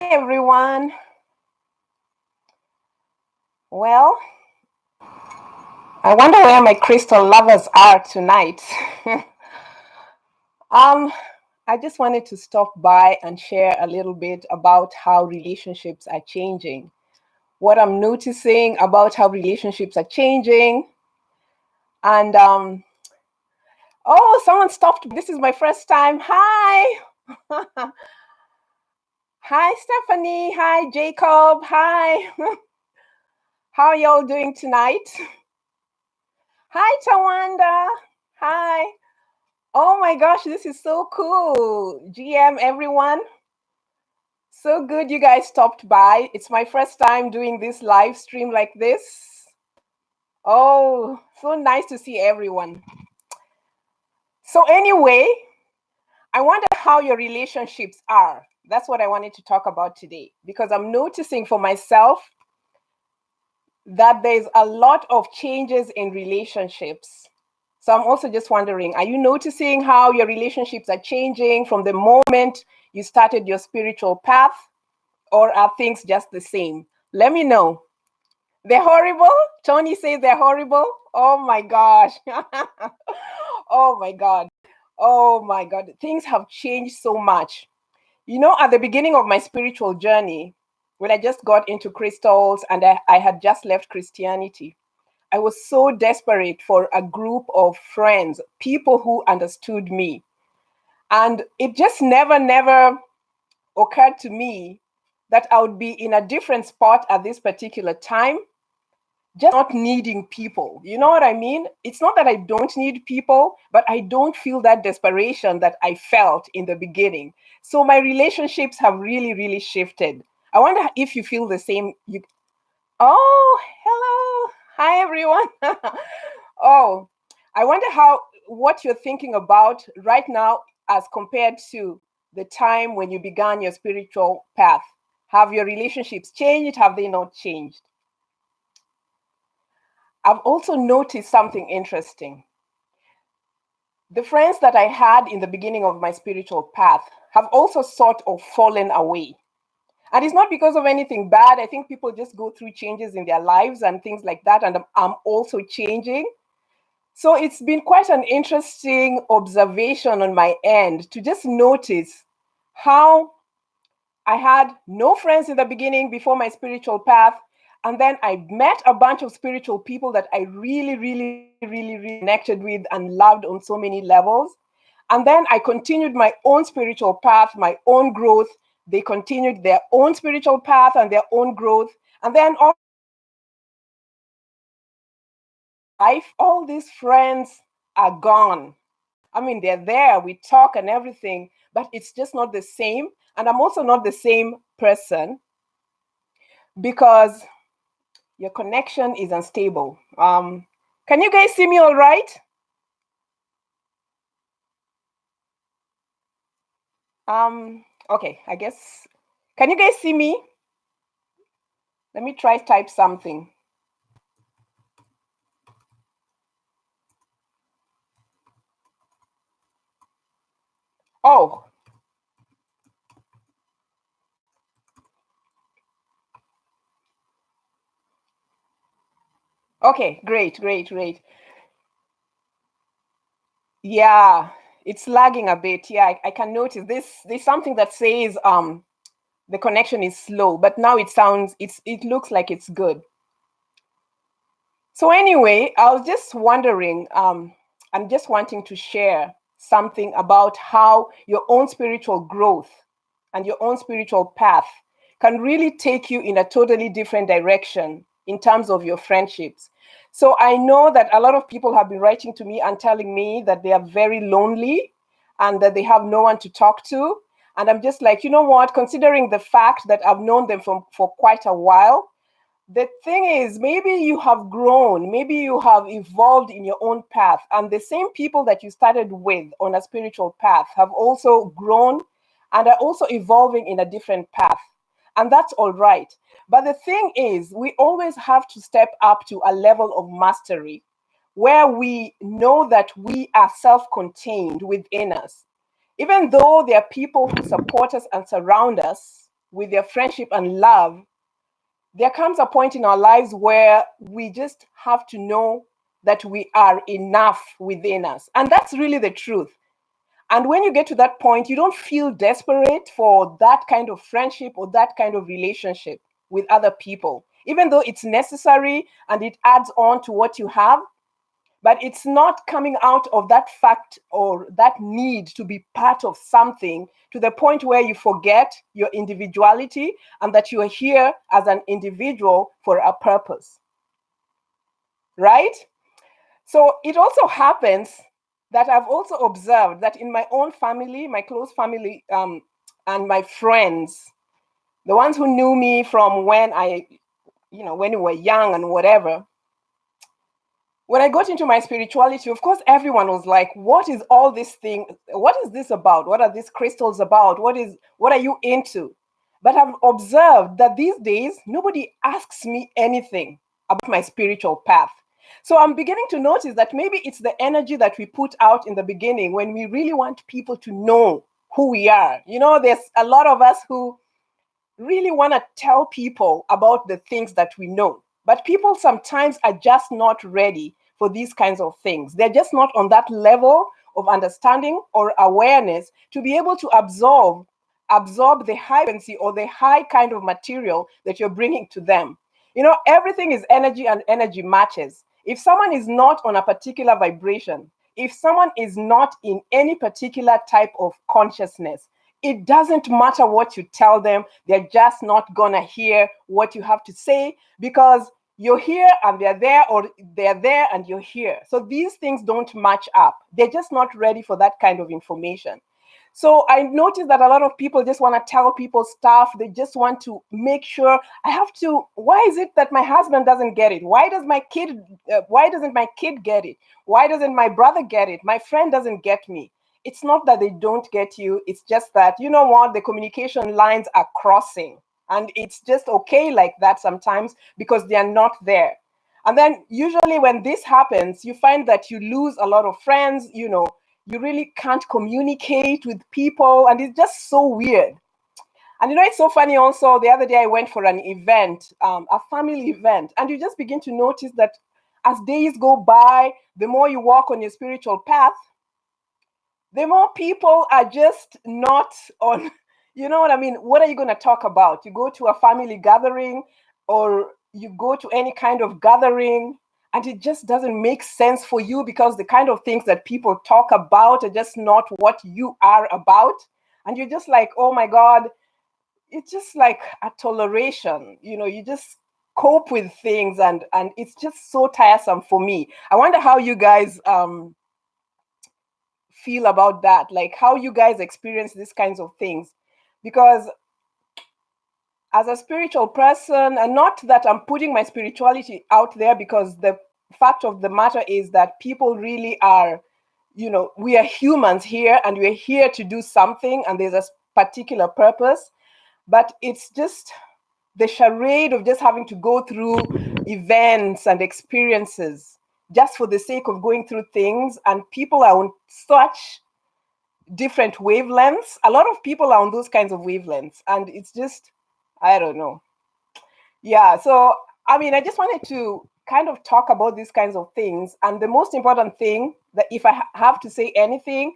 Everyone. Well, I wonder where my crystal lovers are tonight. um, I just wanted to stop by and share a little bit about how relationships are changing. What I'm noticing about how relationships are changing. And oh, someone stopped. This is my first time. Hi. Hi, Stephanie. Hi, Jacob. Hi. How are y'all doing tonight? Hi, Tawanda. Hi. Oh my gosh, this is so cool. GM, everyone. So good you guys stopped by. It's my first time doing this live stream like this. Oh, so nice to see everyone. So anyway, I wonder how your relationships are. That's what I wanted to talk about today, because I'm noticing for myself that there's a lot of changes in relationships. So I'm also just wondering, are you noticing how your relationships are changing from the moment you started your spiritual path, or are things just the same? Let me know. They're horrible? Tony says they're horrible. Oh my gosh. Oh my God. Oh my God. Things have changed so much. You know, at the beginning of my spiritual journey, when I just got into crystals and I had just left Christianity, I was so desperate for a group of friends, people who understood me. And it just never occurred to me that I would be in a different spot at this particular time, just not needing people. You know what I mean? It's not that I don't need people, but I don't feel that desperation that I felt in the beginning. So my relationships have really shifted. I wonder if you feel the same. Oh, hello. Hi, everyone. Oh, I wonder what you're thinking about right now as compared to the time when you began your spiritual path. Have your relationships changed? Have they not changed? I've also noticed something interesting. The friends that I had in the beginning of my spiritual path have also sort of fallen away. And it's not because of anything bad. I think people just go through changes in their lives and things like that. And I'm also changing. So it's been quite an interesting observation on my end to just notice how I had no friends in the beginning before my spiritual path. And then I met a bunch of spiritual people that I really connected with and loved on so many levels. And then I continued my own spiritual path, my own growth. They continued their own spiritual path and their own growth. And then all these friends are gone. I mean, they're there, we talk and everything, but it's just not the same. And I'm also not the same person because your connection is unstable. Can you guys see me all right? Okay, I guess. Can you guys see me? Let me try type something. Oh. Okay, great. Yeah, it's lagging a bit. Yeah, I can notice this. There's something that says the connection is slow, but now it looks like it's good. So anyway, I was just wondering, I'm just wanting to share something about how your own spiritual growth and your own spiritual path can really take you in a totally different direction in terms of your friendships. So I know that a lot of people have been writing to me and telling me that they are very lonely and that they have no one to talk to. And I'm just like, you know what, considering the fact that I've known them for quite a while, the thing is, maybe you have grown, maybe you have evolved in your own path, and the same people that you started with on a spiritual path have also grown and are also evolving in a different path. And that's all right. But the thing is, we always have to step up to a level of mastery where we know that we are self contained within us. Even though there are people who support us and surround us, with their friendship and love, there comes a point in our lives where we just have to know that we are enough within us. And that's really the truth. And when you get to that point, you don't feel desperate for that kind of friendship or that kind of relationship with other people, even though it's necessary and it adds on to what you have. But it's not coming out of that fact or that need to be part of something to the point where you forget your individuality and that you are here as an individual for a purpose. Right? So it also happens that I've also observed that in my own family, my close family, and my friends, the ones who knew me from when when we were young and whatever, when I got into my spirituality, of course, everyone was like, what is all this thing? What is this about? What are these crystals about? What are you into? But I've observed that these days, nobody asks me anything about my spiritual path. So I'm beginning to notice that maybe it's the energy that we put out in the beginning when we really want people to know who we are. There's a lot of us who really want to tell people about the things that we know. But people sometimes are just not ready for these kinds of things. They're just not on that level of understanding or awareness to be able to absorb the high frequency or the high kind of material that you're bringing to them. Everything is energy and energy matches. If someone is not on a particular vibration, if someone is not in any particular type of consciousness, it doesn't matter what you tell them. They're just not going to hear what you have to say because you're here and they're there, or they're there and you're here. So these things don't match up. They're just not ready for that kind of information. So I noticed that a lot of people just want to tell people stuff. They just want to make sure why is it that my husband doesn't get it? Why doesn't my kid get it? Why doesn't my brother get it? My friend doesn't get me. It's not that they don't get you. It's just that, the communication lines are crossing. And it's just okay like that sometimes because they are not there. And then usually when this happens, you find that you lose a lot of friends, you really can't communicate with people. And it's just so weird. And it's so funny also, the other day I went for an event, a family event, and you just begin to notice that as days go by, the more you walk on your spiritual path, the more people are just not on, you know what I mean? What are you going to talk about? You go to a family gathering or you go to any kind of gathering and it just doesn't make sense for you because the kind of things that people talk about are just not what you are about. And you're just like, oh my God, it's just like a toleration. You just cope with things and it's just so tiresome for me. I wonder how you guys feel about that, like how you guys experience these kinds of things. Because as a spiritual person, and not that I'm putting my spirituality out there, because the fact of the matter is that people really are, we are humans here and we're here to do something and there's a particular purpose. But it's just the charade of just having to go through events and experiences just for the sake of going through things, and people are on such different wavelengths. A lot of people are on those kinds of wavelengths, and it's just, I don't know. Yeah, so I just wanted to kind of talk about these kinds of things. And the most important thing, that if I have to say anything,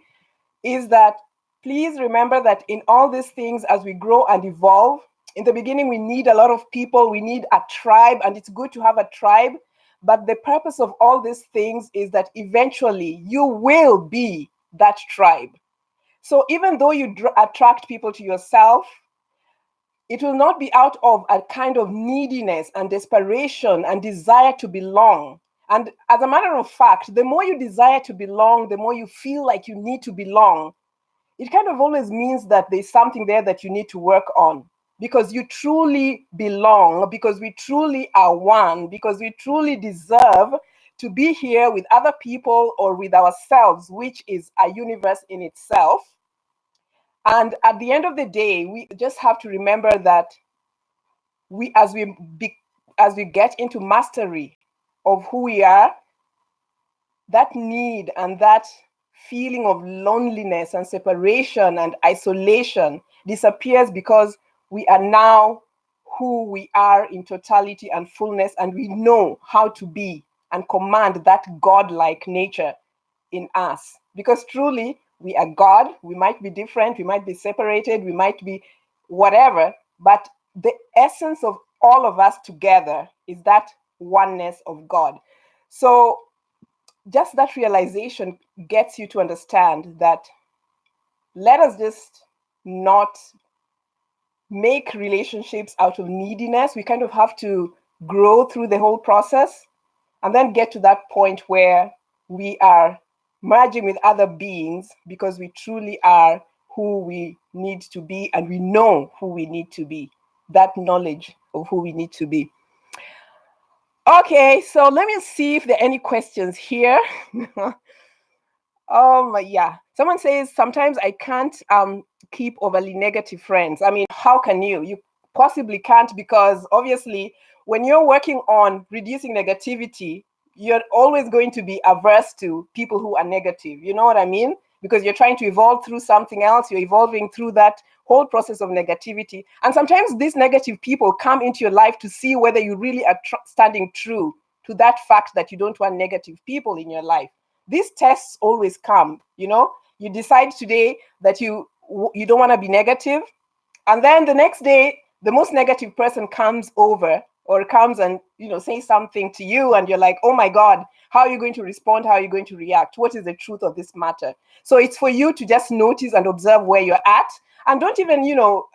is that please remember that in all these things, as we grow and evolve, in the beginning, we need a lot of people, we need a tribe, and it's good to have a tribe. But the purpose of all these things is that eventually you will be that tribe. So even though you attract people to yourself, it will not be out of a kind of neediness and desperation and desire to belong. And as a matter of fact, the more you desire to belong, the more you feel like you need to belong. It kind of always means that there's something there that you need to work on, because you truly belong, because we truly are one, because we truly deserve to be here with other people or with ourselves, which is a universe in itself. And at the end of the day, we just have to remember that as we get into mastery of who we are, that need and that feeling of loneliness and separation and isolation disappears, because we are now who we are in totality and fullness, and we know how to be and command that God-like nature in us. Because truly, we are God. We might be different, we might be separated, we might be whatever, but the essence of all of us together is that oneness of God. So just that realization gets you to understand that let us just not make relationships out of neediness. We kind of have to grow through the whole process and then get to that point where we are merging with other beings because we truly are who we need to be and we know who we need to be, that knowledge of who we need to be. Okay, so let me see if there are any questions here. Yeah. Someone says, sometimes I can't keep overly negative friends. I mean, how can you? You possibly can't, because obviously when you're working on reducing negativity, you're always going to be averse to people who are negative. You know what I mean? Because you're trying to evolve through something else. You're evolving through that whole process of negativity. And sometimes these negative people come into your life to see whether you really are standing true to that fact that you don't want negative people in your life. These tests always come, you know. You decide today that you don't want to be negative, and then the next day the most negative person comes over or comes and, you know, say something to you, and you're like, oh my God, how are you going to respond? How are you going to react? What is the truth of this matter? So it's for you to just notice and observe where you're at, and don't even, you know,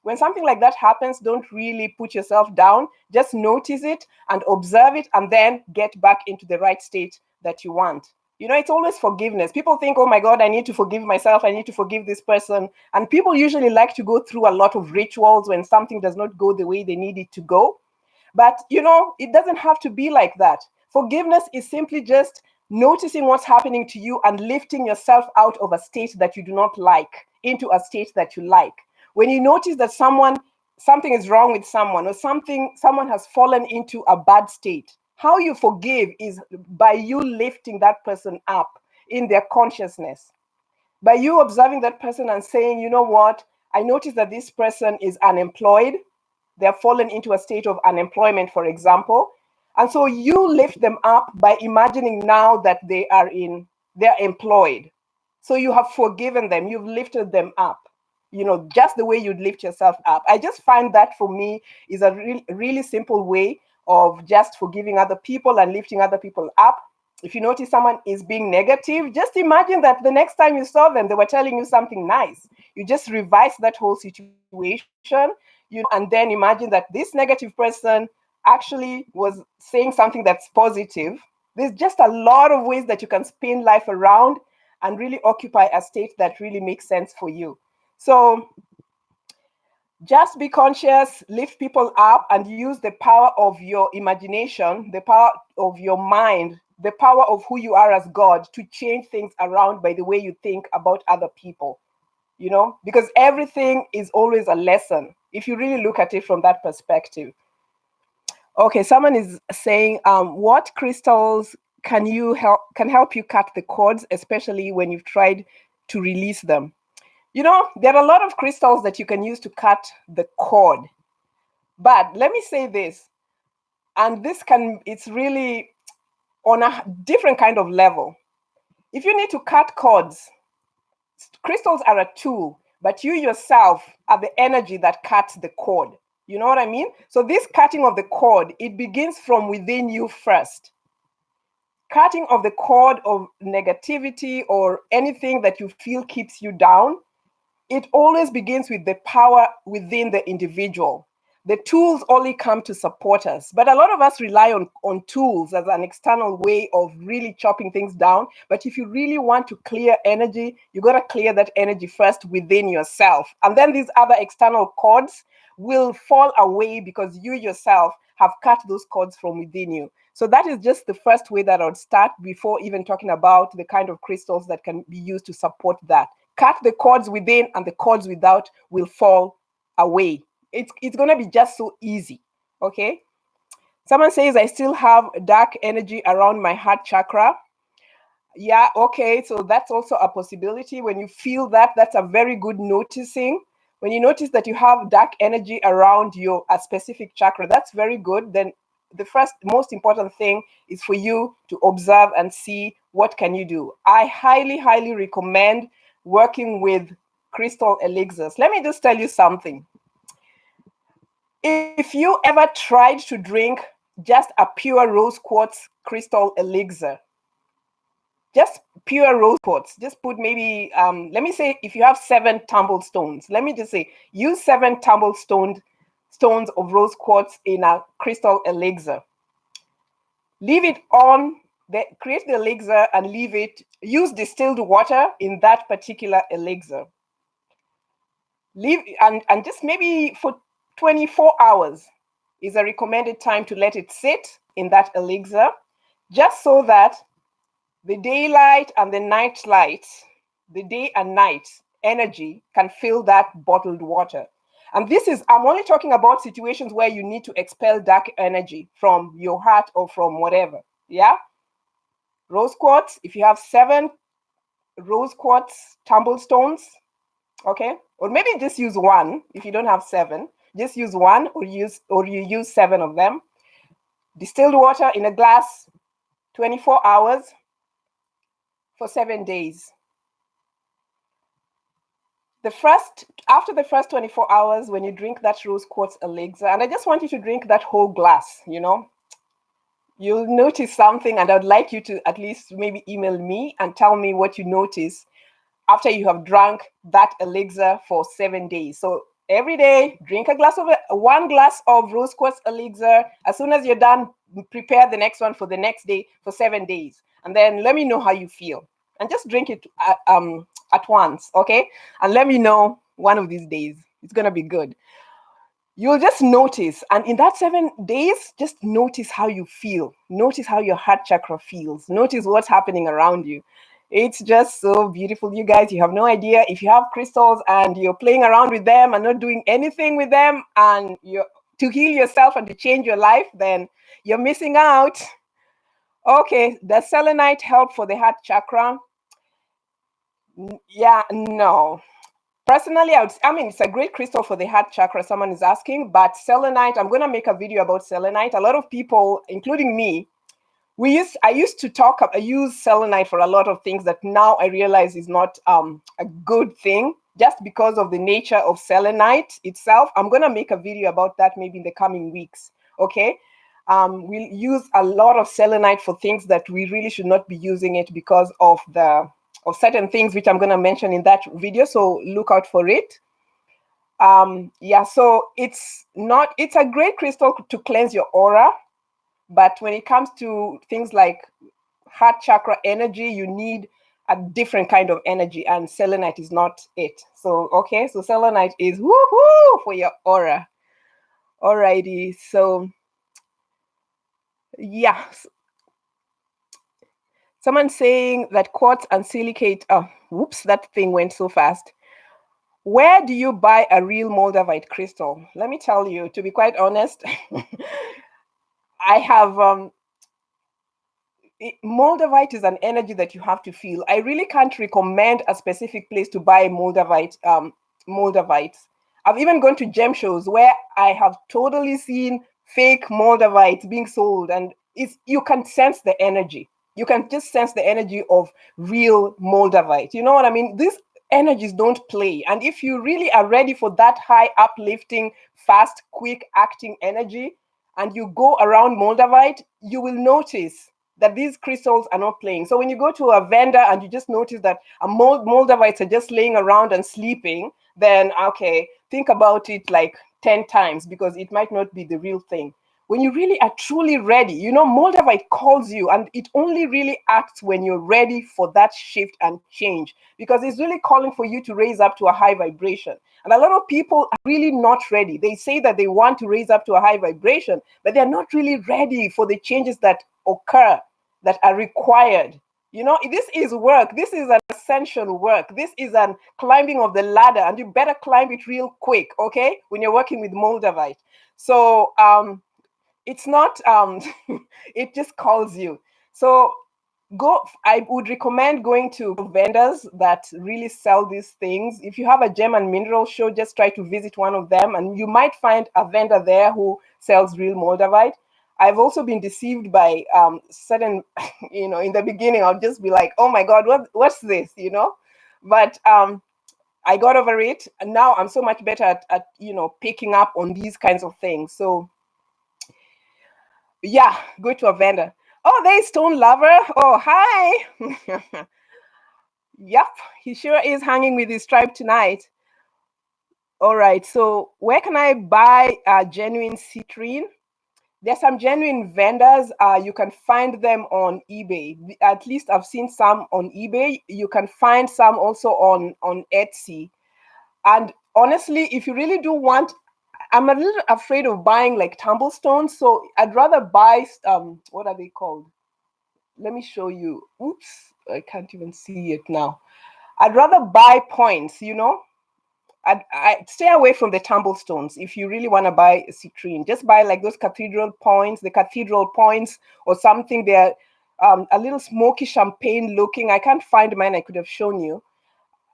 when something like that happens, don't really put yourself down. Just notice it and observe it, and then get back into the right state that you want. You know, it's always forgiveness. People think, oh my God, I need to forgive myself. I need to forgive this person. And people usually like to go through a lot of rituals when something does not go the way they need it to go. But, you know, it doesn't have to be like that. Forgiveness is simply just noticing what's happening to you and lifting yourself out of a state that you do not like into a state that you like. When you notice that something is wrong with someone, or someone has fallen into a bad state, how you forgive is by you lifting that person up in their consciousness, by you observing that person and saying, you know what, I noticed that this person is unemployed. They're fallen into a state of unemployment, for example. And so you lift them up by imagining now that they're employed. So you have forgiven them, you've lifted them up, you know, just the way you'd lift yourself up. I just find that for me is a really simple way of just forgiving other people and lifting other people up. If you notice someone is being negative, just imagine that the next time you saw them, they were telling you something nice. You just revise that whole situation, and then imagine that this negative person actually was saying something that's positive. There's just a lot of ways that you can spin life around and really occupy a state that really makes sense for you. So just be conscious, lift people up, and use the power of your imagination, the power of your mind, the power of who you are as God to change things around by the way you think about other people, you know, because everything is always a lesson if you really look at it from that perspective. Okay, someone is saying, what crystals can help you cut the cords, especially when you've tried to release them? You know, there are a lot of crystals that you can use to cut the cord. But let me say this, and it's really on a different kind of level. If you need to cut cords, crystals are a tool, but you yourself are the energy that cuts the cord. You know what I mean? So this cutting of the cord, it begins from within you first. Cutting of the cord of negativity or anything that you feel keeps you down, it always begins with the power within the individual. The tools only come to support us, but a lot of us rely on tools as an external way of really chopping things down. But if you really want to clear energy, you got to clear that energy first within yourself. And then these other external cords will fall away because you yourself have cut those cords from within you. So that is just the first way that I would start before even talking about the kind of crystals that can be used to support that. Cut the cords within and the cords without will fall away. It's going to be just so easy, okay? Someone says, I still have dark energy around my heart chakra. Yeah, okay, so that's also a possibility. When you feel that, that's a very good noticing When you notice that you have dark energy around a specific chakra, that's very good. Then the first most important thing is for you to observe and see what can you do. I highly, highly recommend working with crystal elixirs. Let me just tell you something. If you ever tried to drink just a pure rose quartz crystal elixir, just pure rose quartz, just put maybe, let me say if you have 7 tumbled stones, let me just say, use 7 tumbled stones of rose quartz in a crystal elixir. Leave it on, create the elixir and leave it, use distilled water in that particular elixir. Leave, and just maybe for 24 hours is a recommended time to let it sit in that elixir, just so that the daylight and the night light, the day and night energy can fill that bottled water. And this is, I'm only talking about situations where you need to expel dark energy from your heart or from whatever. Yeah? Rose quartz, if you have 7 rose quartz tumbled stones, okay? Or maybe just use 1 if you don't have 7. Just use 1 or you use 7 of them. Distilled water in a glass, 24 hours for 7 days. After the first 24 hours, when you drink that rose quartz elixir, and I just want you to drink that whole glass, you know, you'll notice something, and I'd like you to at least maybe email me and tell me what you notice after you have drunk that elixir for 7 days. So every day, drink 1 glass of rose quartz elixir. As soon as you're done, prepare the next one for the next day for 7 days. And then let me know how you feel. And just drink it at once, okay? And let me know one of these days. It's going to be good. You'll just notice. And in that 7 days, just notice how you feel. Notice how your heart chakra feels. Notice what's happening around you. It's just so beautiful, you guys. You have no idea. If you have crystals and you're playing around with them and not doing anything with them, and you're to heal yourself and to change your life, then you're missing out. Okay, does selenite help for the heart chakra? Yeah, no. Personally, I mean, it's a great crystal for the heart chakra, someone is asking, but selenite, I'm going to make a video about selenite. A lot of people, including me, I used to use selenite for a lot of things that now I realize is not a good thing, just because of the nature of selenite itself. I'm going to make a video about that maybe in the coming weeks, okay? We'll use a lot of selenite for things that we really should not be using it because of certain things, which I'm going to mention in that video, so look out for it. Yeah, so it's a great crystal to cleanse your aura. But when it comes to things like heart chakra energy, you need a different kind of energy, and selenite is not it. So, okay, so selenite is woohoo for your aura. Alrighty, so yeah. Someone saying that quartz and silicate, oh, whoops, that thing went so fast. Where do you buy a real moldavite crystal? Let me tell you, to be quite honest, I have moldavite is an energy that you have to feel. I really can't recommend a specific place to buy moldavites. I've even gone to gem shows where I have totally seen fake moldavites being sold, and you can sense the energy. You can just sense the energy of real moldavite. You know what I mean? These energies don't play. And if you really are ready for that high uplifting, fast, quick acting energy, and you go around moldavite, you will notice that these crystals are not playing. So when you go to a vendor and you just notice that moldavites are just laying around and sleeping, then okay, think about it like 10 times, because it might not be the real thing. When you really are truly ready, you know, moldavite calls you, and it only really acts when you're ready for that shift and change, because it's really calling for you to raise up to a high vibration. And a lot of people are really not ready. They say that they want to raise up to a high vibration, but they're not really ready for the changes that occur, that are required. You know, this is work. This is an essential work. This is an climbing of the ladder, and you better climb it real quick, okay, when you're working with moldavite. So it's not, it just calls you. So I would recommend going to vendors that really sell these things. If you have a gem and mineral show, just try to visit one of them, and you might find a vendor there who sells real moldavite. I've also been deceived by certain, in the beginning, I'll just be like, oh my God, what's this, But I got over it, and now I'm so much better at picking up on these kinds of things. So yeah, go to a vendor. Oh, there's Stone Lover. Oh, hi. Yep, he sure is hanging with his tribe tonight. All right, so where can I buy genuine citrine? There's some genuine vendors. You can find them on eBay. At least I've seen some on eBay. You can find some also on Etsy. And honestly, if you really do want, I'm a little afraid of buying like tumblestones. So I'd rather buy, what are they called? Let me show you. Oops, I can't even see it now. I'd rather buy points, I stay away from the tumblestones. If you really want to buy citrine, just buy like those cathedral points, or something. They're a little smoky champagne looking. I can't find mine. I could have shown you.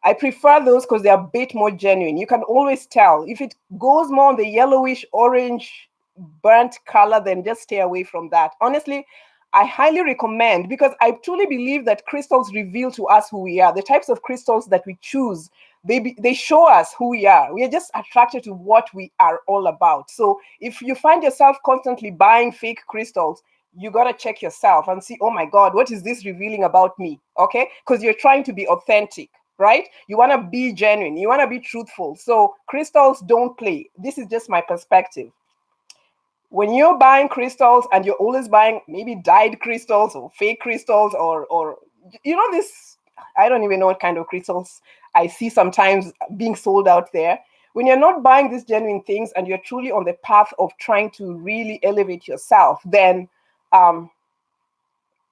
I prefer those because they're a bit more genuine. You can always tell. If it goes more on the yellowish, orange, burnt color, then just stay away from that. Honestly, I highly recommend, because I truly believe that crystals reveal to us who we are. The types of crystals that we choose, they show us who we are. We are just attracted to what we are all about. So if you find yourself constantly buying fake crystals, you got to check yourself and see, oh my God, what is this revealing about me? Okay? Because you're trying to be authentic, right? You want to be genuine. You want to be truthful. So crystals don't play. This is just my perspective. When you're buying crystals and you're always buying maybe dyed crystals or fake crystals or this, I don't even know what kind of crystals I see sometimes being sold out there. When you're not buying these genuine things and you're truly on the path of trying to really elevate yourself, then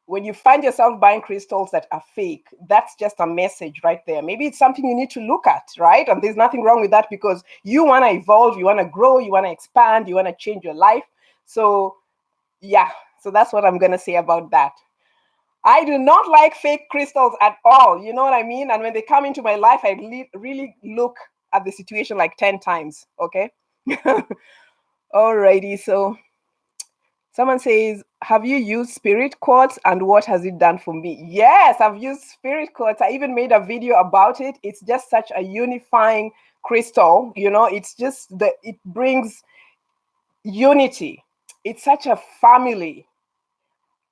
when you find yourself buying crystals that are fake, that's just a message right there. Maybe it's something you need to look at, right? And there's nothing wrong with that, because you want to evolve, you want to grow, you want to expand, you want to change your life. So yeah, so that's what I'm going to say about that. I do not like fake crystals at all. You know what I mean? And when they come into my life, I really look at the situation like 10 times. Okay. Alrighty. So someone says, have you used spirit quartz and what has it done for me? Yes, I've used spirit quartz. I even made a video about it. It's just such a unifying crystal. It's just it brings unity. It's such a family,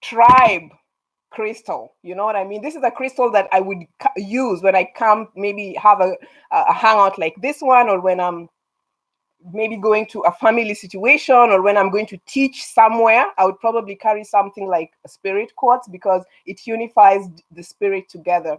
tribe crystal. You know what I mean? This is a crystal that I would use when I come, maybe have a hangout like this one, or when I'm maybe going to a family situation, or when I'm going to teach somewhere. I would probably carry something like a spirit quartz, because it unifies the spirit together.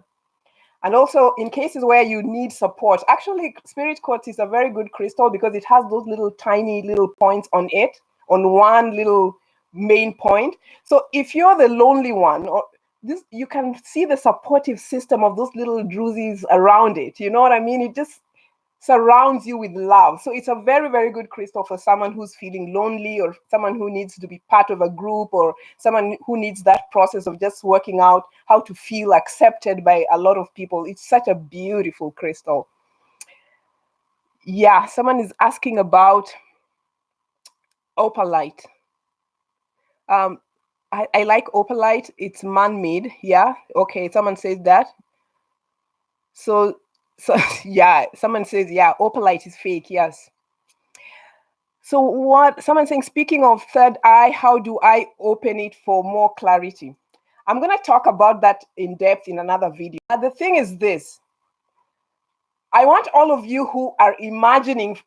And also in cases where you need support, actually spirit quartz is a very good crystal because it has those little tiny little points on it, on one little main point. So if you're the lonely one, or this, you can see the supportive system of those little drusies around it. You know what I mean? It just surrounds you with love. So it's a very, very good crystal for someone who's feeling lonely, or someone who needs to be part of a group, or someone who needs that process of just working out how to feel accepted by a lot of people. It's such a beautiful crystal. Yeah, someone is asking about opalite. I like opalite. It's man-made. Yeah. Okay. Someone says that. So yeah, someone says, yeah, opalite is fake. Yes. So what someone saying, speaking of third eye, how do I open it for more clarity? I'm going to talk about that in depth in another video. But the thing is this, I want all of you who are imagining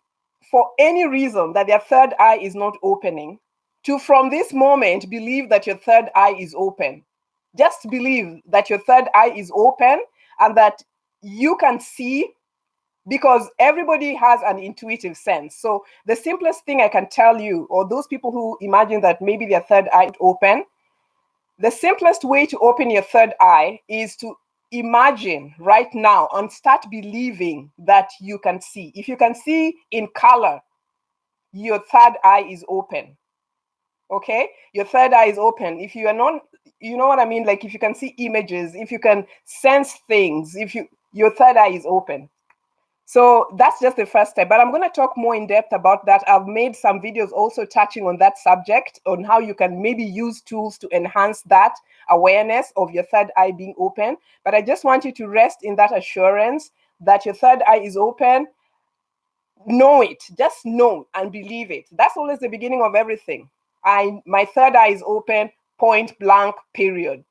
for any reason that their third eye is not opening to, from this moment, believe that your third eye is open. Just believe that your third eye is open and that you can see, because everybody has an intuitive sense. So the simplest thing I can tell you, or those people who imagine that maybe their third eye is open, the simplest way to open your third eye is to imagine right now and start believing that you can see. If you can see in color, your third eye is open. Okay? Your third eye is open. If you are not, you know what I mean? Like if you can see images, if you can sense things, if your third eye is open. So that's just the first step, but I'm going to talk more in depth about that. I've made some videos also touching on that subject, on how you can maybe use tools to enhance that awareness of your third eye being open. But I just want you to rest in that assurance that your third eye is open. Know it, just know and believe it. That's always the beginning of everything. My third eye is open, point blank, period.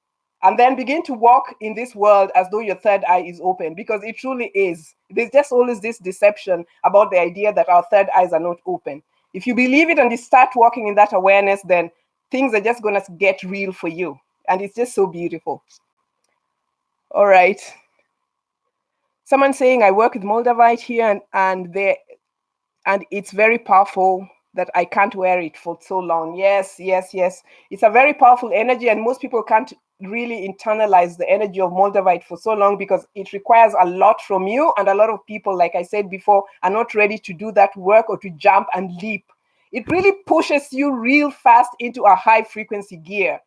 And then begin to walk in this world as though your third eye is open, because it truly is. There's just always this deception about the idea that our third eyes are not open. If you believe it and you start walking in that awareness, then things are just going to get real for you. And it's just so beautiful. All right. Someone saying, I work with moldavite here, and it's very powerful, that I can't wear it for so long. Yes. It's a very powerful energy, and most people can't really internalize the energy of moldavite for so long because it requires a lot from you, and a lot of people, like I said before, are not ready to do that work or to jump and leap. It really pushes you real fast into a high frequency gear.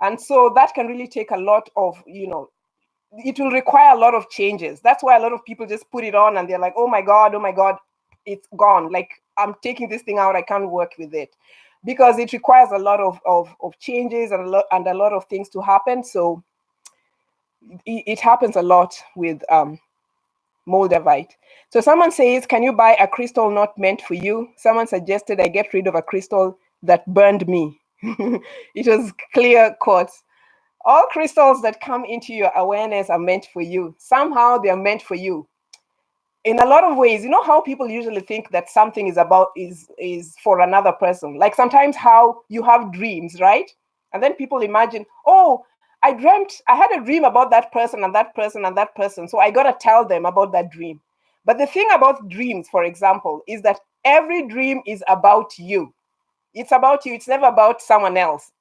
And so that can really take a lot of, it will require a lot of changes. That's why a lot of people just put it on and they're like, oh my God, it's gone. Like, I'm taking this thing out, I can't work with it. Because it requires a lot of changes and a lot of things to happen. So it happens a lot with moldavite. So someone says, can you buy a crystal not meant for you? Someone suggested I get rid of a crystal that burned me. It was clear quartz. All crystals that come into your awareness are meant for you. Somehow they're meant for you. In a lot of ways, you know how people usually think that something is for another person. Like sometimes how you have dreams, right? And then people imagine, oh, I had a dream about that person and that person and that person. So I got to tell them about that dream. But the thing about dreams, for example, is that every dream is about you. It's about you. It's never about someone else.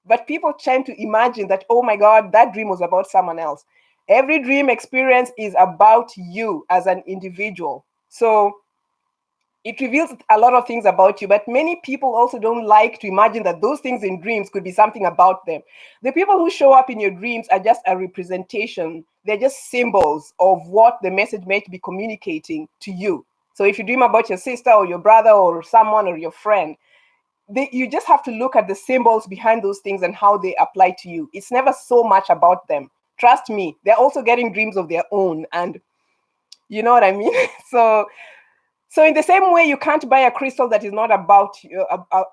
But people tend to imagine that, oh my God, that dream was about someone else. Every dream experience is about you as an individual. So it reveals a lot of things about you, but many people also don't like to imagine that those things in dreams could be something about them. The people who show up in your dreams are just a representation. They're just symbols of what the message might be communicating to you. So if you dream about your sister or your brother or someone or your friend, you just have to look at the symbols behind those things and how they apply to you. It's never so much about them. Trust me, they're also getting dreams of their own. And you know what I mean? So in the same way, you can't buy a crystal that is not about you,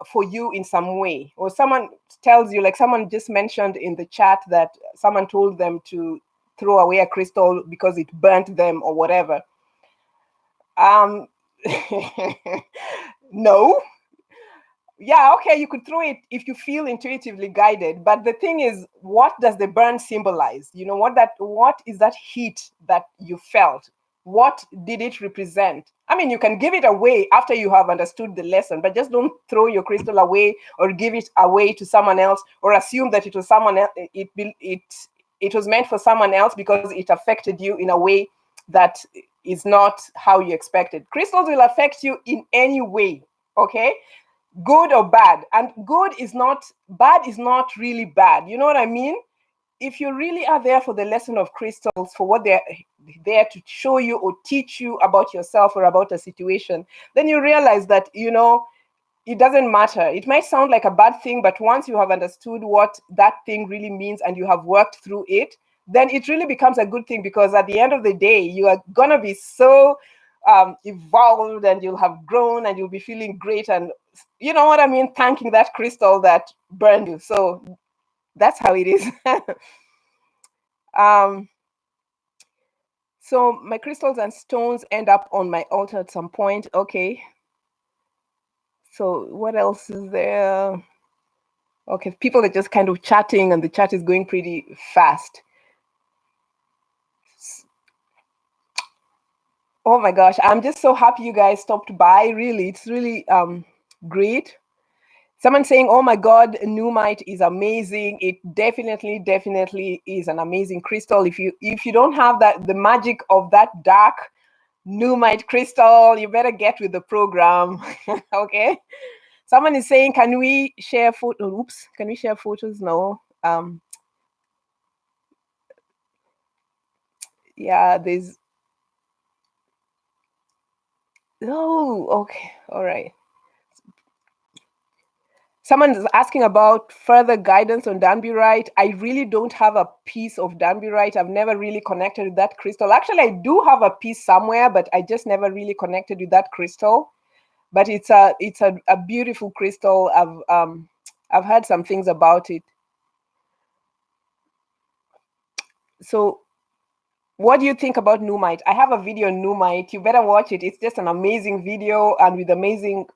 for you in some way. Or someone tells you, like someone just mentioned in the chat that someone told them to throw away a crystal because it burnt them or whatever. No. Yeah, okay, you could throw it if you feel intuitively guided. But the thing is, what does the burn symbolize? You know, what is that heat that you felt? What did it represent? I mean, you can give it away after you have understood the lesson, but just don't throw your crystal away or give it away to someone else or assume that it was someone else. It was meant for someone else because it affected you in a way that is not how you expected. Crystals will affect you in any way, okay? Good or bad. And good is not, bad is not really bad. You know what I mean? If you really are there for the lesson of crystals, for what they're there to show you or teach you about yourself or about a situation, then you realize that, you know, it doesn't matter. It might sound like a bad thing, but once you have understood what that thing really means and you have worked through it, then it really becomes a good thing, because at the end of the day, you are going to be so evolved and you'll have grown and you'll be feeling great. And you know what I mean? Thanking that crystal that burned you. So that's how it is. So my crystals and stones end up on my altar at some point. Okay. So what else is there? Okay, people are just kind of chatting and the chat is going pretty fast. Oh my gosh, I'm just so happy you guys stopped by. Really, it's really great. Someone saying, oh my God, Numite is amazing. It definitely is an amazing crystal. If you don't have the magic of that dark Numite crystal, you better get with the program. Okay. Someone is saying, can we share photos? Oops, can we share photos? No. Yeah, there's, oh, okay, all right. Someone is asking about further guidance on Danbyrite. I really don't have a piece of Danbyrite. I've never really connected with that crystal. Actually, I do have a piece somewhere, but I just never really connected with that crystal. But it's a beautiful crystal. I've heard some things about it. So what do you think about Numite? I have a video on Numite. You better watch it. It's just an amazing video and with amazing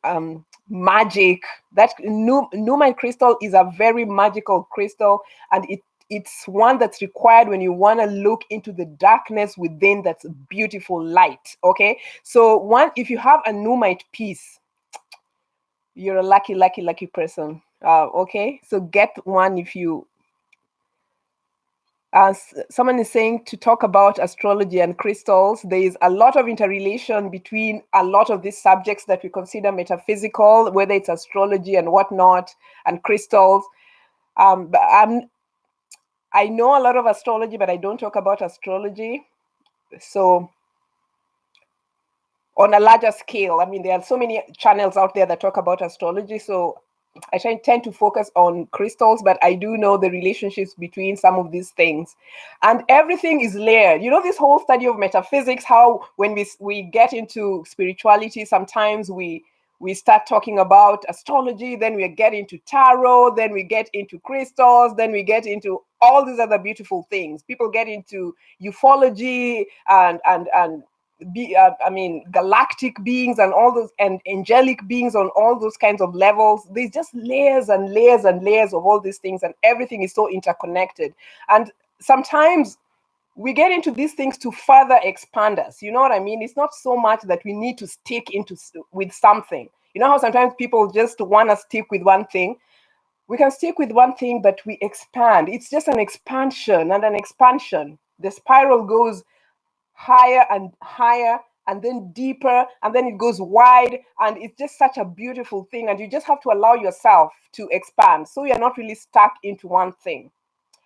magic. That Numite crystal is a very magical crystal, and it's one that's required when you want to look into the darkness within. That's beautiful light. Okay, so if you have a Numite piece, you're a lucky person. Okay, so get one if you. Someone is saying to talk about astrology and crystals. There is a lot of interrelation between a lot of these subjects that we consider metaphysical, whether it's astrology and whatnot, and crystals. But I know a lot of astrology, but I don't talk about astrology. So on a larger scale, I mean, there are so many channels out there that talk about astrology. So I tend to focus on crystals, but I do know the relationships between some of these things. And everything is layered. You know, this whole study of metaphysics, how when we get into spirituality, sometimes we start talking about astrology, then we get into tarot, then we get into crystals, then we get into all these other beautiful things. People get into ufology and galactic beings and all those, and angelic beings on all those kinds of levels. There's just layers and layers and layers of all these things, and everything is so interconnected. And sometimes we get into these things to further expand us. You know what I mean? It's not so much that we need to stick with something. You know how sometimes people just want to stick with one thing? We can stick with one thing, but we expand. It's just an expansion and an expansion. The spiral goes higher and higher, and then deeper, and then it goes wide, and it's just such a beautiful thing. And you just have to allow yourself to expand, so you're not really stuck into one thing.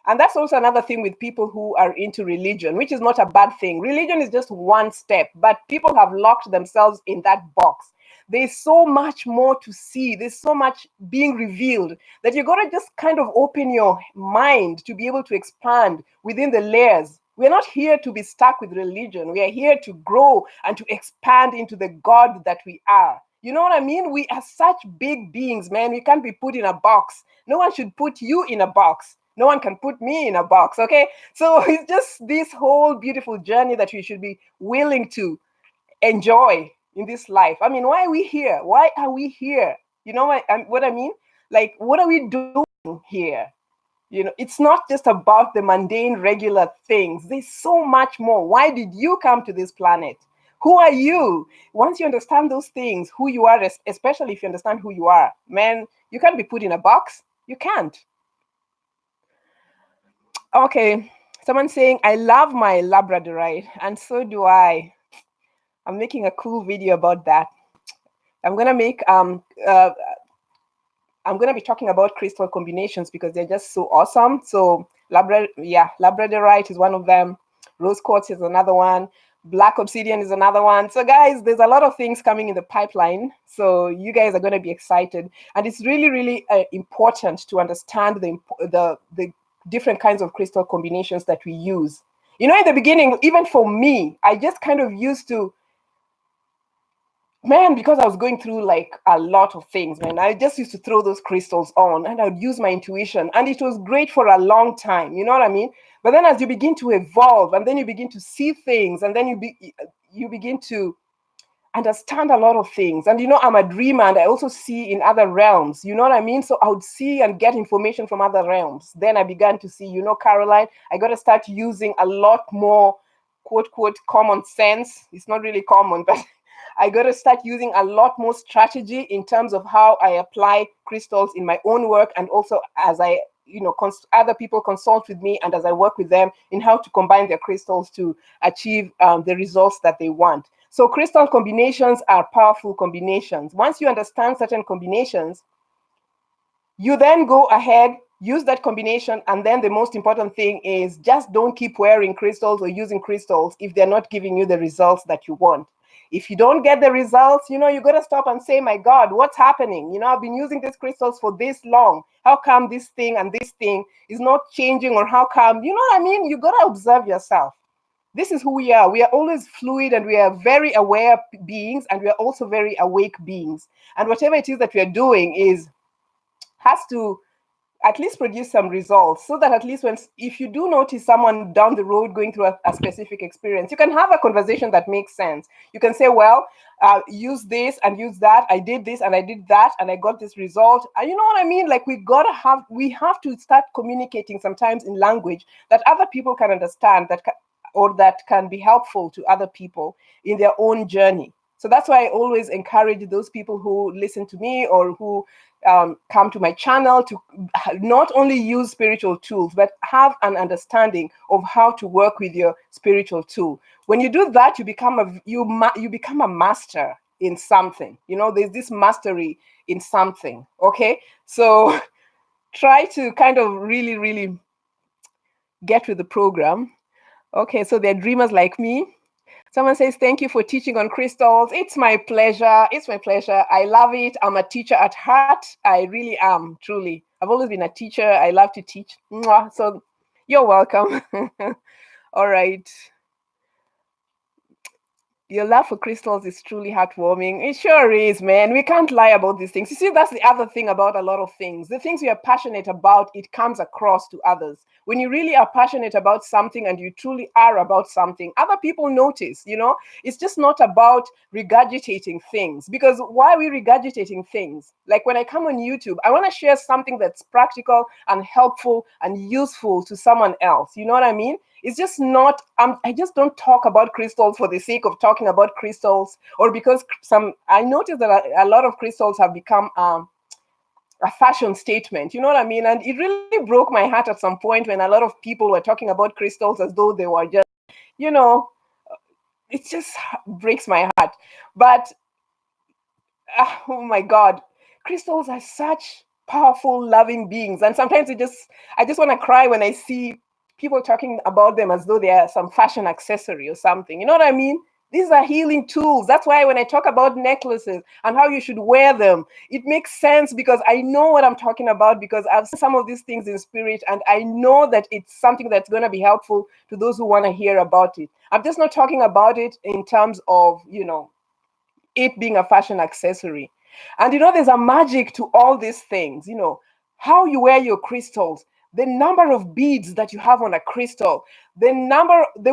And that's also another thing with people who are into religion, which is not a bad thing. Religion is just one step, but people have locked themselves in that box. There's so much more to see. There's so much being revealed that you got to just kind of open your mind to be able to expand within the layers. We're not here to be stuck with religion. We are here to grow and to expand into the God that we are. You know what I mean? We are such big beings, man. We can't be put in a box. No one should put you in a box. No one can put me in a box, okay? So it's just this whole beautiful journey that we should be willing to enjoy in this life. I mean, why are we here? Why are we here? You know what I mean? Like, what are we doing here? You know, it's not just about the mundane, regular things. There's so much more. Why did you come to this planet? Who are you? Once you understand those things, who you are, especially if you understand who you are, man, you can't be put in a box. You can't. Okay, someone saying, I love my Labradorite, and so do I. I'm making a cool video about that. I'm gonna make I'm gonna be talking about crystal combinations because they're just so awesome. So Labradorite is one of them. Rose quartz is another one. Black obsidian is another one. So guys, there's a lot of things coming in the pipeline. So you guys are going to be excited, and it's really, really important to understand the different kinds of crystal combinations that we use. You know, in the beginning, even for me, I just kind of used to, man, because I was going through like a lot of things, man, I just used to throw those crystals on and I would use my intuition, and it was great for a long time. You know what I mean? But then as you begin to evolve, and then you begin to see things, and then you begin to understand a lot of things. And you know, I'm a dreamer, and I also see in other realms. You know what I mean? So I would see and get information from other realms. Then I began to see, you know, Caroline, I got to start using a lot more quote quote common sense. It's not really common, but I got to start using a lot more strategy in terms of how I apply crystals in my own work, and also as I, you know, other people consult with me, and as I work with them in how to combine their crystals to achieve the results that they want. So crystal combinations are powerful combinations. Once you understand certain combinations, you then go ahead use that combination. And then the most important thing is just don't keep wearing crystals or using crystals if they're not giving you the results that you want. If you don't get the results, you got to stop and say, my God, what's happening? I've been using these crystals for this long. How come this thing and this thing is not changing? Or how come, you know what I mean? You got to observe yourself. This is who we are. We are always fluid, and we are very aware beings, and we are also very awake beings. And whatever it is that we are doing has to at least produce some results, so that at least if you do notice someone down the road going through a specific experience, you can have a conversation that makes sense. You can say, well, use this and use that. I did this and I did that and I got this result. And you know what I mean? Like we have to start communicating sometimes in language that other people can understand, or that can be helpful to other people in their own journey. So that's why I always encourage those people who listen to me or who come to my channel to not only use spiritual tools, but have an understanding of how to work with your spiritual tool. When you do that, you become a master in something. There's this mastery in something. Okay, so try to kind of really, really get with the program. Okay, so they're dreamers like me. Someone says, thank you for teaching on crystals. It's my pleasure. It's my pleasure. I love it. I'm a teacher at heart. I really am, truly. I've always been a teacher. I love to teach. Mwah. So you're welcome. All right. Your love for crystals is truly heartwarming. It sure is, man. We can't lie about these things. You see, that's the other thing about a lot of things. The things we are passionate about, it comes across to others. When you really are passionate about something and you truly are about something, other people notice, It's just not about regurgitating things. Because why are we regurgitating things? Like when I come on YouTube, I want to share something that's practical and helpful and useful to someone else. You know what I mean? It's just not, I just don't talk about crystals for the sake of talking about crystals, or because I noticed that a lot of crystals have become a fashion statement. You know what I mean? And it really broke my heart at some point when a lot of people were talking about crystals as though they were just, it just breaks my heart. But, oh my God, crystals are such powerful, loving beings. And sometimes I just want to cry when I see people talking about them as though they are some fashion accessory or something. You know what I mean? These are healing tools. That's why when I talk about necklaces and how you should wear them, it makes sense because I know what I'm talking about, because I've seen some of these things in spirit, and I know that it's something that's going to be helpful to those who want to hear about it. I'm just not talking about it in terms of, it being a fashion accessory. And there's a magic to all these things, how you wear your crystals, the number of beads that you have on a crystal, the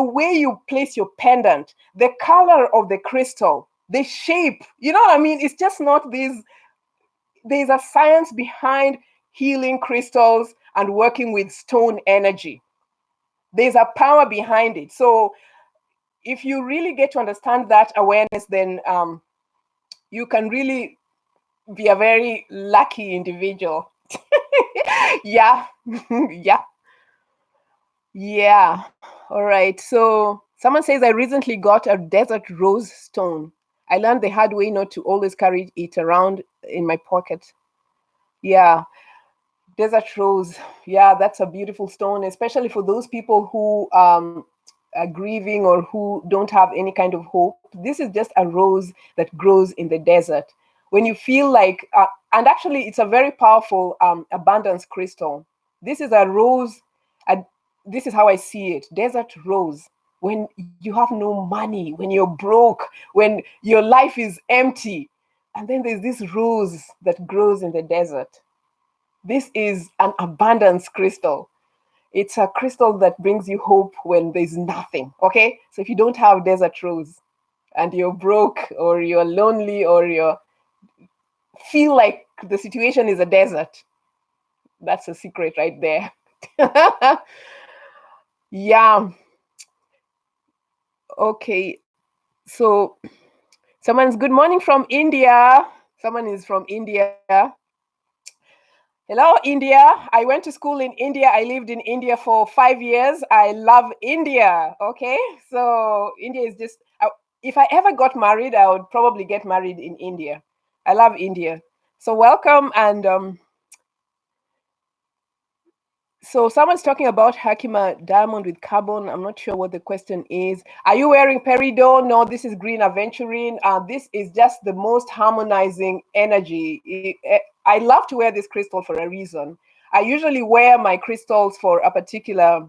way you place your pendant, the color of the crystal, the shape. You know what I mean? It's just not there's a science behind healing crystals and working with stone energy. There's a power behind it. So if you really get to understand that awareness, then you can really be a very lucky individual. Yeah. Yeah. All right. So someone says, I recently got a desert rose stone. I learned the hard way not to always carry it around in my pocket. Yeah. Desert rose. Yeah, that's a beautiful stone, especially for those people who are grieving or who don't have any kind of hope. This is just a rose that grows in the desert. When you feel like, and actually, it's a very powerful abundance crystal. This is a rose. This is how I see it. Desert rose. When you have no money, when you're broke, when your life is empty, and then there's this rose that grows in the desert. This is an abundance crystal. It's a crystal that brings you hope when there's nothing. Okay, so if you don't have desert rose and you're broke or you're lonely or you feel like the situation is a desert, that's a secret right there. Yeah. Okay, so someone's good morning from India. Someone is from India. Hello, India. I went to school in India. I lived in India for 5 years. I love India. Okay, so India is just, if I ever got married, I would probably get married in India. I love India. So welcome. And So someone's talking about Herkimer diamond with carbon. I'm not sure what the question is. Are you wearing peridot? No, this is green aventurine. This is just the most harmonizing energy. I love to wear this crystal for a reason. I usually wear my crystals for a particular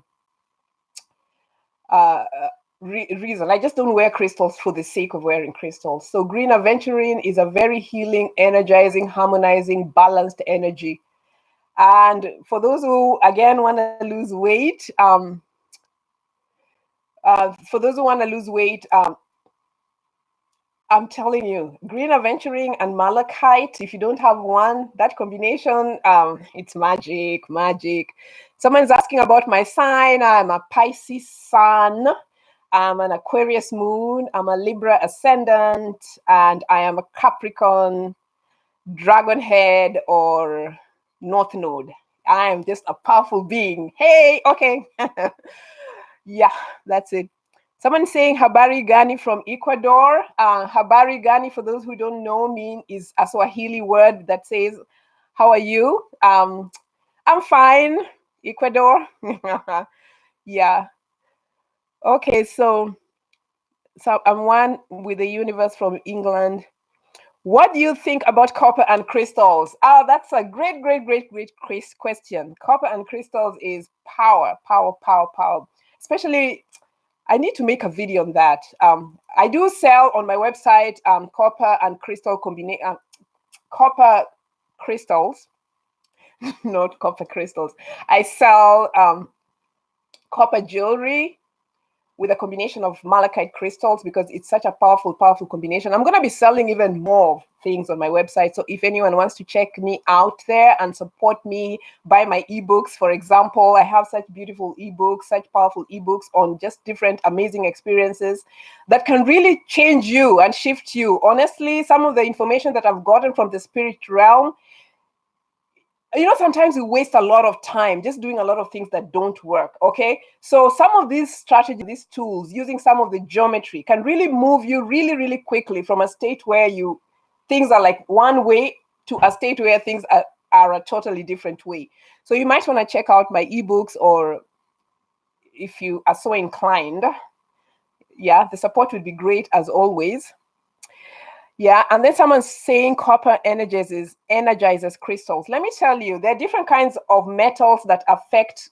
reason. I just don't wear crystals for the sake of wearing crystals. So green aventurine is a very healing, energizing, harmonizing, balanced energy. And for those who, again, want to lose weight, I'm telling you, green aventurine and malachite, if you don't have one, that combination, it's magic, magic. Someone's asking about my sign. I'm a Pisces sun. I'm an Aquarius moon. I'm a Libra ascendant. And I am a Capricorn dragon head or north node. I am just a powerful being. Hey, okay. Yeah, that's it. Someone saying Habari Gani from Ecuador. Habari Gani, for those who don't know, is a Swahili word that says, how are you? I'm fine, Ecuador. Yeah. Okay, so I'm one with the universe from England. What do you think about copper and crystals? Oh, that's a great question. Copper and crystals is power, power, power, power. Especially, I need to make a video on that. I do sell on my website copper and crystal combination, copper crystals, not copper crystals. I sell copper jewelry with a combination of malachite crystals because it's such a powerful, powerful combination. I'm going to be selling even more things on my website. So if anyone wants to check me out there and support me, buy my ebooks, for example, I have such beautiful ebooks, such powerful ebooks on just different amazing experiences that can really change you and shift you. Honestly, some of the information that I've gotten from the spirit realm, sometimes we waste a lot of time just doing a lot of things that don't work, okay? So some of these strategies, these tools, using some of the geometry can really move you really, really quickly from a state where things are like one way to a state where things are a totally different way. So you might want to check out my ebooks, or if you are so inclined, yeah, the support would be great as always. Yeah, and then someone's saying copper energizes crystals. Let me tell you, there are different kinds of metals that affect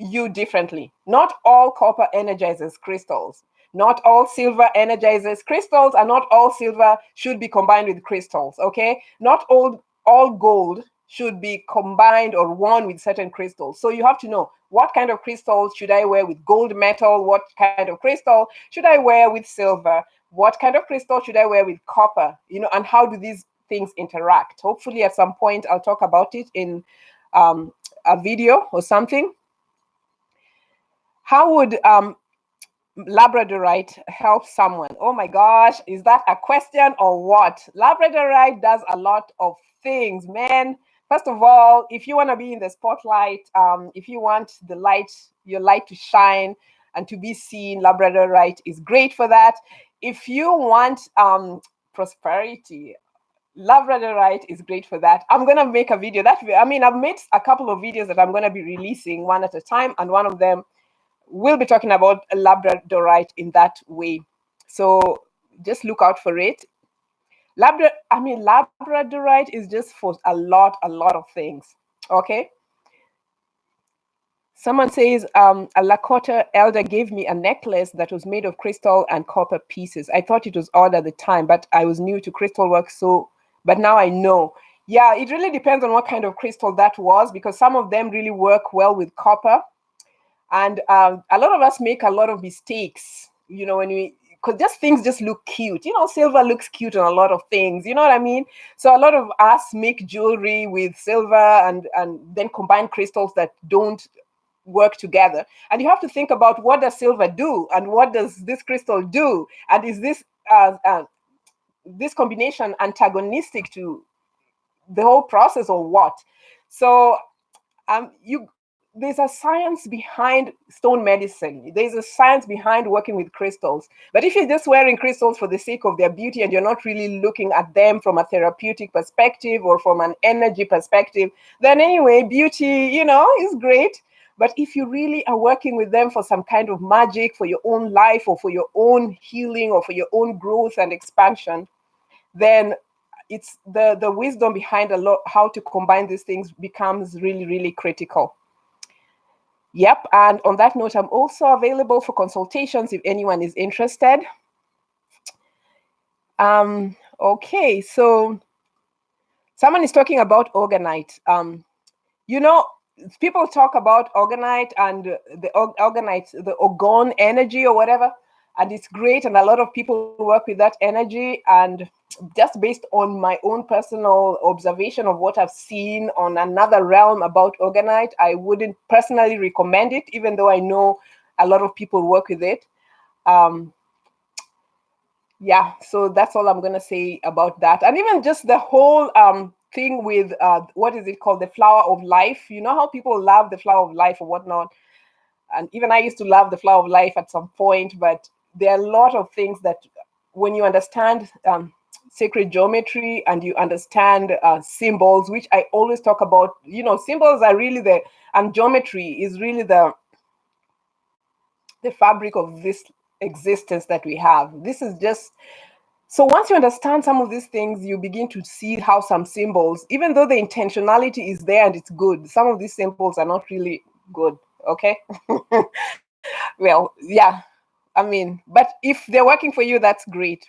you differently. Not all copper energizes crystals. Not all silver energizes crystals, and not all silver should be combined with crystals, okay? Not all gold should be combined or worn with certain crystals. So you have to know, what kind of crystals should I wear with gold metal? What kind of crystal should I wear with silver? What kind of crystal should I wear with copper? And how do these things interact? Hopefully at some point I'll talk about it in a video or something. How would Labradorite help someone? Oh my gosh, is that a question or what? Labradorite does a lot of things, man. First of all, if you want to be in the spotlight, if you want your light to shine and to be seen, Labradorite is great for that. If you want prosperity, Labradorite is great for that. I'm going to make a video. I've made a couple of videos that I'm going to be releasing one at a time, and one of them we'll be talking about Labradorite in that way. So just look out for it. Labradorite is just for a lot of things. Okay. Someone says, a Lakota elder gave me a necklace that was made of crystal and copper pieces. I thought it was odd at the time, but I was new to crystal work, but now I know. Yeah, it really depends on what kind of crystal that was, because some of them really work well with copper. And a lot of us make a lot of mistakes, because things just look cute. Silver looks cute on a lot of things, you know what I mean? So a lot of us make jewelry with silver and then combine crystals that don't work together. And you have to think about, what does silver do? And what does this crystal do? And is this combination antagonistic to the whole process or what? So there's a science behind stone medicine. There's a science behind working with crystals. But if you're just wearing crystals for the sake of their beauty and you're not really looking at them from a therapeutic perspective or from an energy perspective, then anyway, beauty, is great. But if you really are working with them for some kind of magic for your own life or for your own healing or for your own growth and expansion, then it's the wisdom behind a lot how to combine these things becomes really, really critical. Yep. And on that note, I'm also available for consultations if anyone is interested. Okay, so someone is talking about Orgonite. People talk about Orgonite and the Orgonite, the Orgon energy or whatever, and it's great. And a lot of people work with that energy. And just based on my own personal observation of what I've seen on another realm about Orgonite, I wouldn't personally recommend it, even though I know a lot of people work with it. Yeah, so that's all I'm going to say about that. And even just the whole thing with, what is it called? The flower of life. You know how people love the flower of life or whatnot? And even I used to love the flower of life at some point, but there are a lot of things that when you understand sacred geometry and you understand symbols, which I always talk about, symbols are really and geometry is really the fabric of this existence that we have. This is just, so once you understand some of these things, you begin to see how some symbols, even though the intentionality is there and it's good, some of these symbols are not really good, okay? Well, yeah, but if they're working for you, that's great.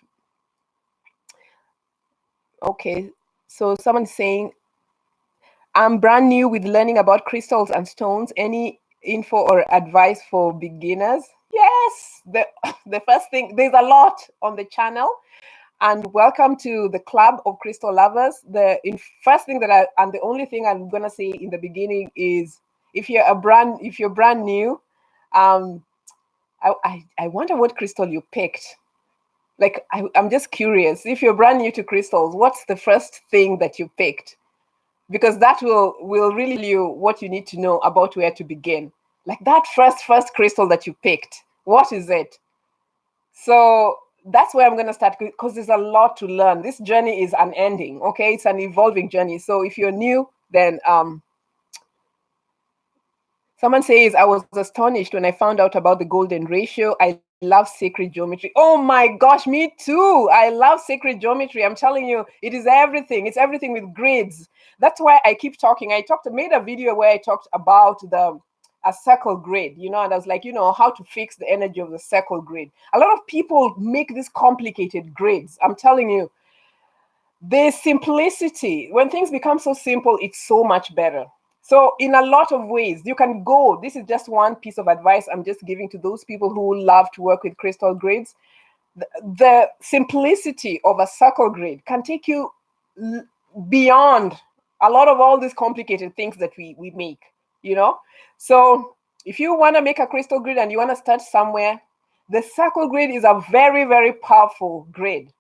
Okay, so someone's saying, I'm brand new with learning about crystals and stones. Any info or advice for beginners? Yes, the first thing, there's a lot on the channel. And welcome to the Club of Crystal Lovers. The first thing and the only thing I'm gonna say in the beginning is, if you're brand new, I wonder what crystal you picked. Like, I'm just curious. If you're brand new to crystals, what's the first thing that you picked? Because that will really tell you what you need to know about where to begin. Like that first crystal that you picked, what is it? So that's where I'm going to start, because there's a lot to learn. This journey is unending, okay? It's an evolving journey. So if you're new, then someone says, I was astonished when I found out about the golden ratio. I love sacred geometry. Oh my gosh, me too. I love sacred geometry. I'm telling you, it is everything. It's everything with grids. That's why I keep talking. Made a video where I talked about a circle grid, and I was like, how to fix the energy of the circle grid. A lot of people make these complicated grids. I'm telling you, the simplicity, when things become so simple, it's so much better. So in a lot of ways, you can go, this is just one piece of advice I'm just giving to those people who love to work with crystal grids. The simplicity of a circle grid can take you beyond a lot of all these complicated things that we make, So if you want to make a crystal grid and you want to start somewhere, the circle grid is a very, very powerful grid.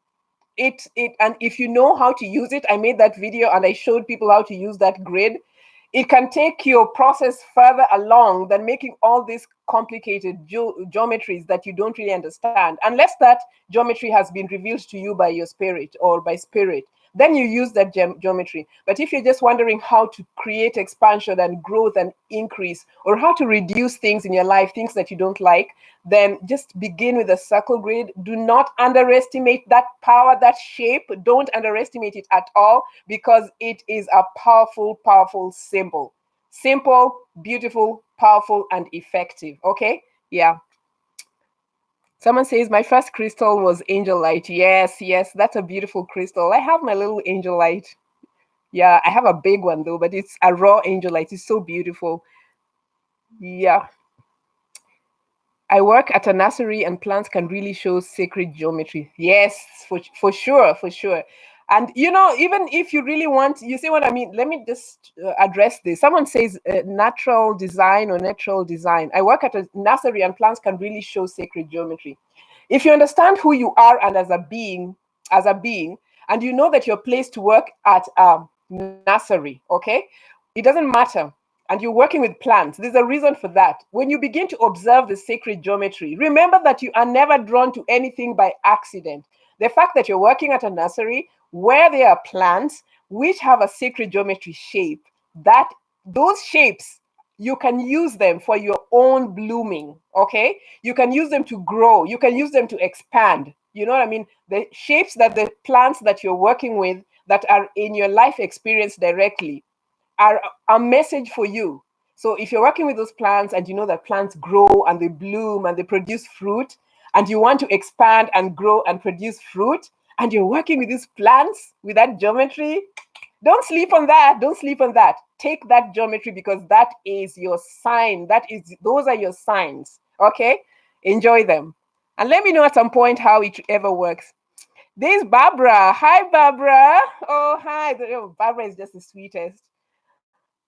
And if you know how to use it, I made that video and I showed people how to use that grid. It can take your process further along than making all these complicated geometries that you don't really understand, unless that geometry has been revealed to you by your spirit or by spirit. Then you use that geometry. But if you're just wondering how to create expansion and growth and increase, or how to reduce things in your life, things that you don't like, then just begin with a circle grid. Do not underestimate that power, that shape. Don't underestimate it at all, because it is a powerful, powerful symbol. Simple, beautiful, powerful, and effective. Okay? Yeah. Someone says, my first crystal was angel light. Yes, that's a beautiful crystal. I have my little angel light. Yeah, I have a big one though, but it's a raw angel light. It's so beautiful. Yeah. I work at a nursery and plants can really show sacred geometry. Yes, for sure. And, even if you really want, you see what I mean? Let me just address this. Someone says natural design or natural design. I work at a nursery and plants can really show sacred geometry. If you understand who you are and as a being, and you know that you're placed to work at a nursery, okay? It doesn't matter. and you're working with plants, there's a reason for that. When you begin to observe the sacred geometry, remember that you are never drawn to anything by accident. The fact that you're working at a nursery where there are plants which have a sacred geometry shape, that those shapes, you can use them for your own blooming, okay? You can use them to grow. You can use them to expand. You know what I mean? The shapes that the plants that you're working with that are in your life experience directly are a message for you. So if you're working with those plants and you know that plants grow and they bloom and they produce fruit, and you want to expand and grow and produce fruit, and you're working with these plants with that geometry, don't sleep on that. Don't sleep on that. Take that geometry because that is your sign. Those are your signs. Okay? Enjoy them. And let me know at some point how it ever works. There's Barbara. Hi, Barbara. Oh, hi. Oh, Barbara is just the sweetest.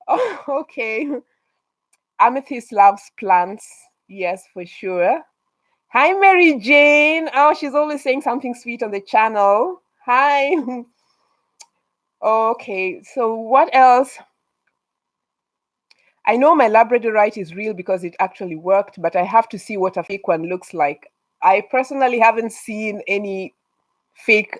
Oh, okay. Amethyst loves plants. Yes, for sure. Hi, Mary Jane. Oh, she's always saying something sweet on the channel. Hi. Okay, so what else? I know my Labradorite is real because it actually worked, but I have to see what a fake one looks like. I personally haven't seen any fake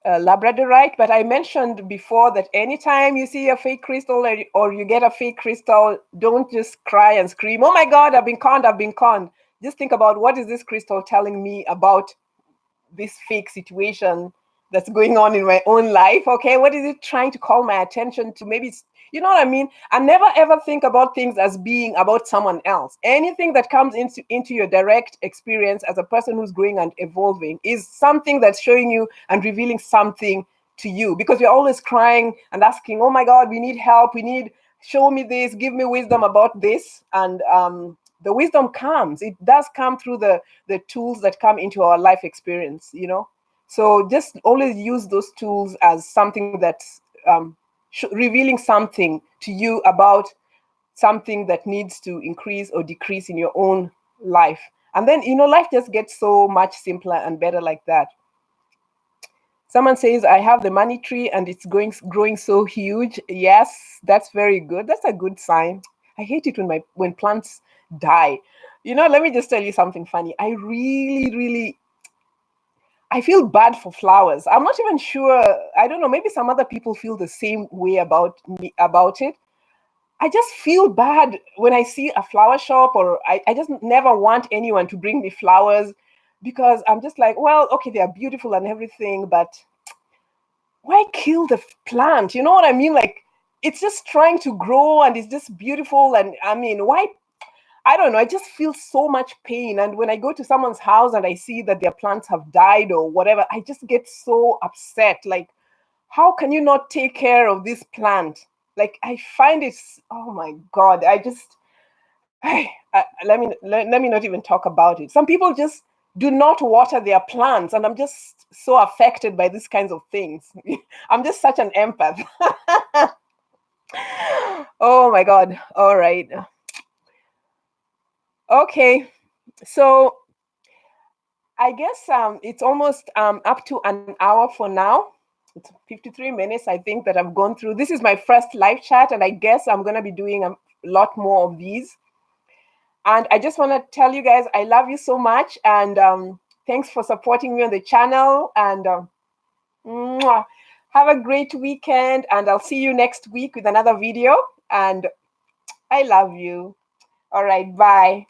Labradorite, but I mentioned before that anytime you see a fake crystal or you get a fake crystal, don't just cry and scream, oh my God, I've been conned, I've been conned. Just think about, what is this crystal telling me about this fake situation that's going on in my own life? Okay, what is it trying to call my attention to? Maybe it's, you know what I mean? And never ever think about things as being about someone else. Anything that comes into your direct experience as a person who's growing and evolving is something that's showing you and revealing something to you, because you're always crying and asking, oh my God, we need help, show me this, give me wisdom about this. And the wisdom comes, it does come through the tools that come into our life experience, you know? So just always use those tools as something that's revealing something to you about something that needs to increase or decrease in your own life. And then, you know, life just gets so much simpler and better like that. Someone says, I have the money tree and it's growing so huge. Yes, that's very good. That's a good sign. I hate it when plants die. You know, let me just tell you something funny. I really I feel bad for flowers. I'm not even sure. I don't know. Maybe some other people feel the same way about it. I just feel bad when I see a flower shop, or I just never want anyone to bring me flowers, because I'm just like, well, okay, they are beautiful and everything, but why kill the plant? You know what I mean? Like, it's just trying to grow and it's just beautiful. And I mean, why? I don't know. I just feel so much pain. And when I go to someone's house and I see that their plants have died or whatever, I just get so upset. Like, how can you not take care of this plant? Like, I find it, oh my God, let me not even talk about it. Some people just do not water their plants, and I'm just so affected by these kinds of things. I'm just such an empath. Oh my God. All right. Okay, so I guess it's almost up to an hour for now. It's 53 minutes, I think, that I've gone through. This is my first live chat, and I guess I'm going to be doing a lot more of these. And I just want to tell you guys, I love you so much, and thanks for supporting me on the channel. And have a great weekend, and I'll see you next week with another video. And I love you. All right, bye.